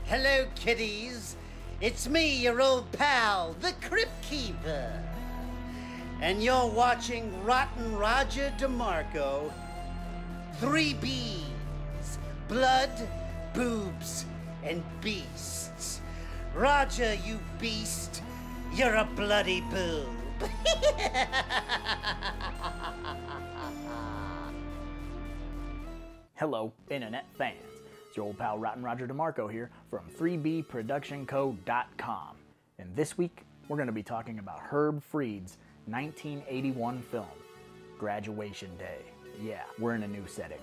Hello, kiddies. It's me, your old pal, the Crypt Keeper. And you're watching Rotten Roger DeMarco. 3 B's. Blood, boobs, and beasts. Roger, you beast. You're a bloody boob. Hello, internet fans. It's your old pal Rotten Roger DeMarco here from 3bproductionco.com. And this week, we're going to be talking about Herb Fried's 1981 film, Graduation Day. Yeah, we're in a new setting.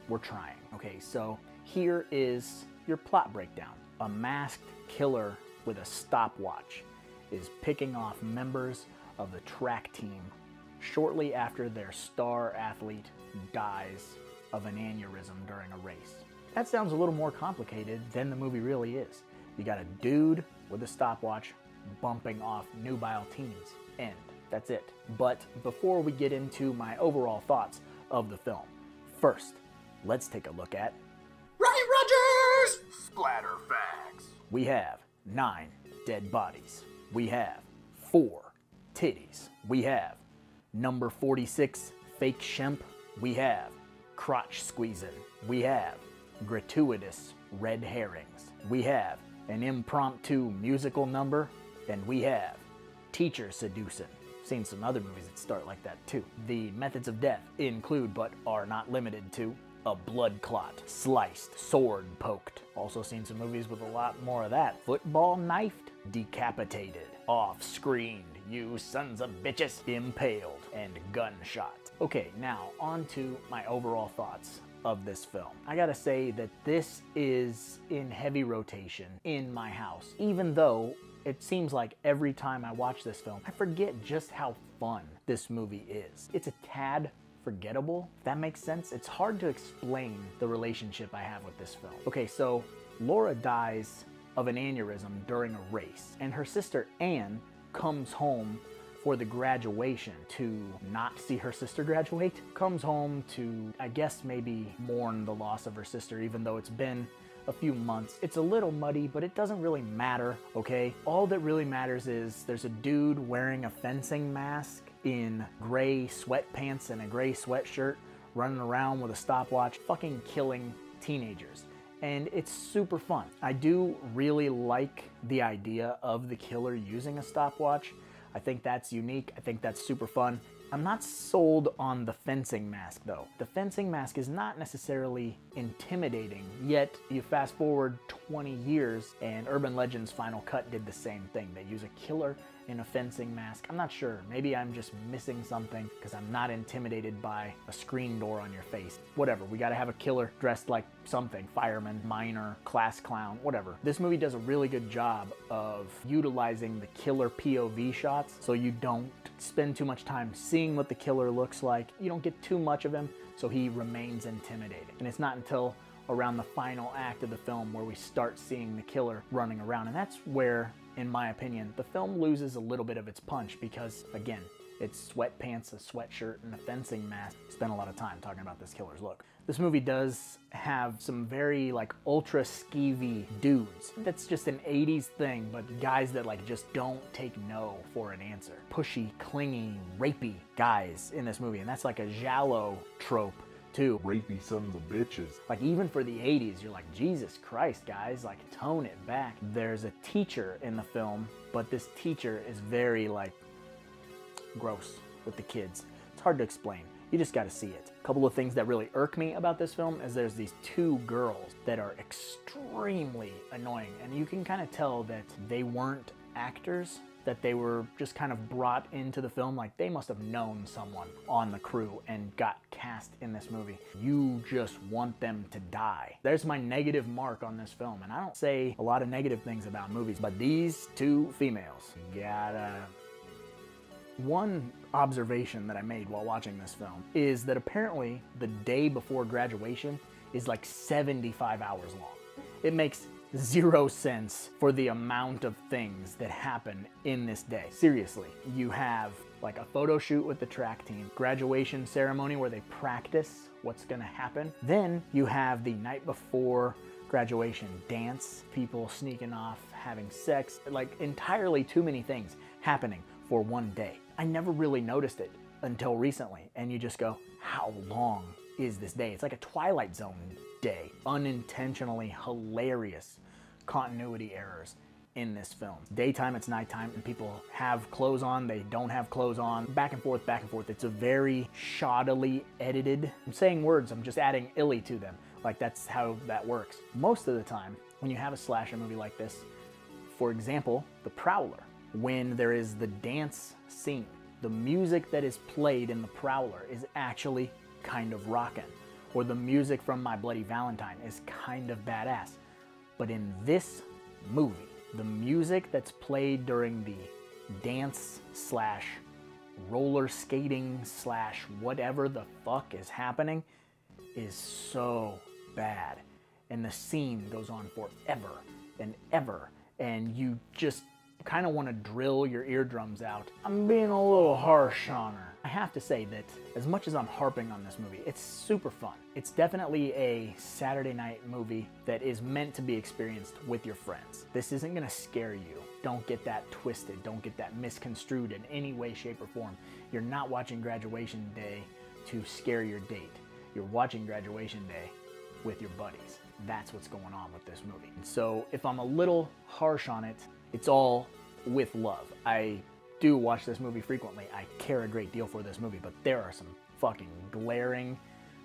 We're trying. Okay, so here is your plot breakdown. A masked killer with a stopwatch is picking off members of the track team shortly after their star athlete dies of an aneurysm during a race. That sounds a little more complicated than the movie really is. You got a dude with a stopwatch bumping off nubile teens. End. That's it. But before we get into my overall thoughts of the film, first, let's take a look at Ryan Rogers! Splatter facts. We have 9 dead bodies. We have 4 titties. We have number 46 fake shemp. We have crotch squeezing. We have gratuitous red herrings. We have an impromptu musical number. And we have teacher seducing. Seen some other movies that start like that too. The methods of death include, but are not limited to, a blood clot, sliced, sword poked. Also seen some movies with a lot more of that. Football knifed, decapitated, off-screened, you sons of bitches, impaled, and gunshot. Okay, now on to my overall thoughts of this film. I gotta say that this is in heavy rotation in my house, even though it seems like every time I watch this film, I forget just how fun this movie is. It's a tad forgettable, if that makes sense. It's hard to explain the relationship I have with this film. Okay, so Laura dies of an aneurysm during a race, and her sister Anne comes home for the graduation to not see her sister graduate. Comes home to, I guess, maybe mourn the loss of her sister, even though it's been a few months. It's a little muddy, but it doesn't really matter, okay? All that really matters is there's a dude wearing a fencing mask in gray sweatpants and a gray sweatshirt running around with a stopwatch fucking killing teenagers. And it's super fun. I do really like the idea of the killer using a stopwatch. I think that's unique. I think that's super fun. I'm not sold on the fencing mask though. The fencing mask is not necessarily intimidating, yet you fast forward 20 years and Urban Legends Final Cut did the same thing. They use a killer in a fencing mask. I'm not sure. Maybe I'm just missing something because I'm not intimidated by a screen door on your face. Whatever, we gotta have a killer dressed like something. Fireman, miner, class clown, whatever. This movie does a really good job of utilizing the killer POV shots so you don't spend too much time seeing what the killer looks like. You don't get too much of him, so he remains intimidating. And it's not until around the final act of the film where we start seeing the killer running around. And that's where, in my opinion, the film loses a little bit of its punch because, again, it's sweatpants, a sweatshirt, and a fencing mask. Spent a lot of time talking about this killer's look. This movie does have some very ultra skeevy dudes. That's just an 80s thing, but guys that just don't take no for an answer. Pushy, clingy, rapey guys in this movie, and that's like a giallo trope too. Rapey sons of bitches. Even for the 80s, you're like, Jesus Christ, guys, tone it back. There's a teacher in the film, but this teacher is very gross with the kids. It's hard to explain. You just gotta see it. A couple of things that really irk me about this film is there's these 2 girls that are extremely annoying, and you can kind of tell that they weren't actors, that they were just kind of brought into the film. They must have known someone on the crew and got cast in this movie. You just want them to die. There's my negative mark on this film, and I don't say a lot of negative things about movies, but these 2 females, One observation that I made while watching this film is that apparently the day before graduation is 75 hours long. It makes 0 sense for the amount of things that happen in this day. Seriously, you have like a photo shoot with the track team, graduation ceremony where they practice what's gonna happen. Then you have the night before graduation dance, people sneaking off, having sex, like entirely too many things happening for one day. I never really noticed it until recently, and you just go, how long is this day? It's like a Twilight Zone day. Unintentionally hilarious continuity errors in this film. Daytime, it's nighttime, and people have clothes on, they don't have clothes on, back and forth, back and forth. It's a very shoddily edited. I'm saying words, I'm just adding illy to them. Like, that's how that works. Most of the time, when you have a slasher movie like this, for example, The Prowler, when there is the dance scene, the music that is played in The Prowler is actually kind of rockin', or the music from My Bloody Valentine is kind of badass. But in this movie, the music that's played during the dance slash roller skating slash whatever the fuck is happening is so bad. And the scene goes on forever and ever, and you just kind of want to drill your eardrums out. I'm being a little harsh on her. I have to say that as much as I'm harping on this movie, it's super fun. It's definitely a Saturday night movie that is meant to be experienced with your friends. This isn't gonna scare you. Don't get that twisted. Don't get that misconstrued in any way, shape, or form. You're not watching Graduation Day to scare your date. You're watching Graduation Day with your buddies. That's what's going on with this movie. So if I'm a little harsh on it, it's all with love. I do watch this movie frequently. I care a great deal for this movie, but there are some fucking glaring,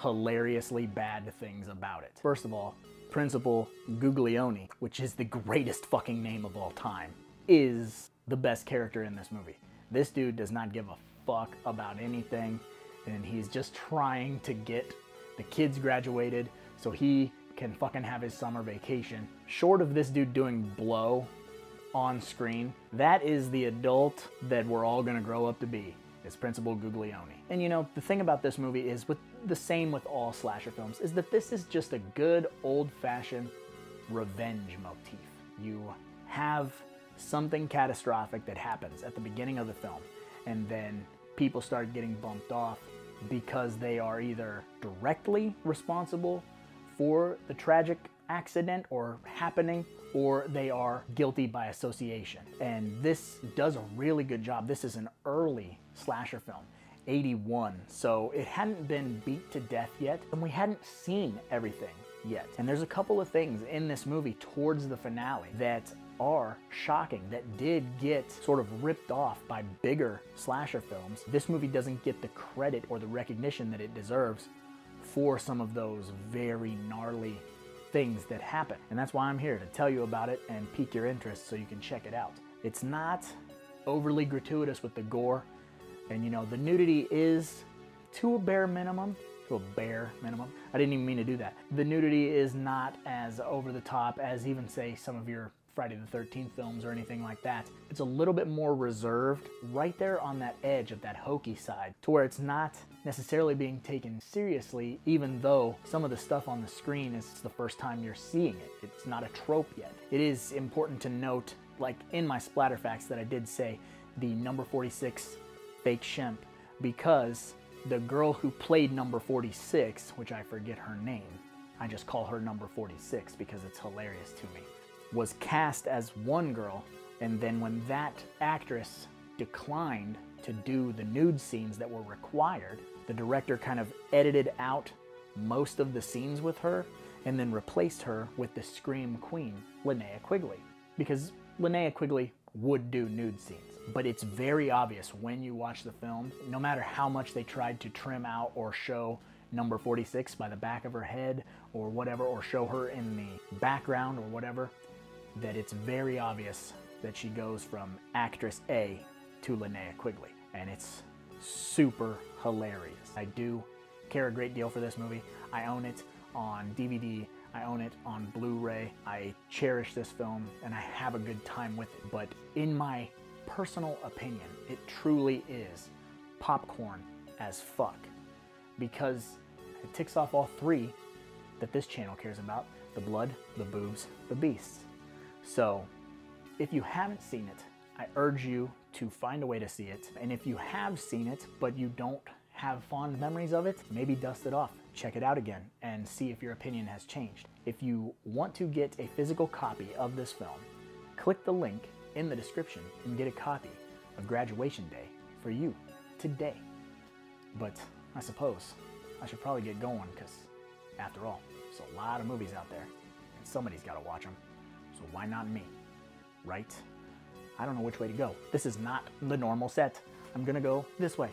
hilariously bad things about it. First of all, Principal Guglioni, which is the greatest fucking name of all time, is the best character in this movie. This dude does not give a fuck about anything, and he's just trying to get the kids graduated so he can fucking have his summer vacation. Short of this dude doing blow on screen, that is the adult that we're all gonna grow up to be, is Principal Guglioni. And you know, the thing about this movie is the same with all slasher films, is that this is just a good old-fashioned revenge motif. You have something catastrophic that happens at the beginning of the film, and then people start getting bumped off because they are either directly responsible for the tragic accident or happening, or they are guilty by association. And this does a really good job. This is an early slasher film, 81, so it hadn't been beat to death yet, and we hadn't seen everything yet. And there's a couple of things in this movie towards the finale that are shocking, that did get sort of ripped off by bigger slasher films. This movie doesn't get the credit or the recognition that it deserves for some of those very gnarly things that happen. And that's why I'm here, to tell you about it and pique your interest so you can check it out. It's not overly gratuitous with the gore, and you know, the nudity is to a bare minimum. I didn't even mean to do that. The nudity is not as over the top as even, say, some of your Friday the 13th films or anything like that. It's a little bit more reserved, right there on that edge of that hokey side, to where it's not necessarily being taken seriously, even though some of the stuff on the screen is the first time you're seeing it. It's not a trope yet. It is important to note, like in my splatter facts, that I did say the number 46 fake Shemp, because the girl who played number 46, which I forget her name, I just call her number 46 because it's hilarious to me, was cast as one girl, and then when that actress declined to do the nude scenes that were required, the director kind of edited out most of the scenes with her and then replaced her with the Scream Queen, Linnea Quigley, because Linnea Quigley would do nude scenes. But it's very obvious when you watch the film, no matter how much they tried to trim out or show number 46 by the back of her head or whatever, or show her in the background or whatever, that it's very obvious that she goes from actress A to Linnea Quigley. And it's super hilarious. I do care a great deal for this movie. I own it on DVD. I own it on Blu-ray. I cherish this film and I have a good time with it. But in my personal opinion, it truly is popcorn as fuck, because it ticks off all three that this channel cares about: the blood, the boobs, the beasts. So if you haven't seen it, I urge you to find a way to see it. And if you have seen it, but you don't have fond memories of it, maybe dust it off, check it out again, and see if your opinion has changed. If you want to get a physical copy of this film, click the link in the description and get a copy of Graduation Day for you today. But I suppose I should probably get going, because after all, there's a lot of movies out there and somebody's got to watch them. So why not me, right? I don't know which way to go. This is not the normal set. I'm gonna go this way.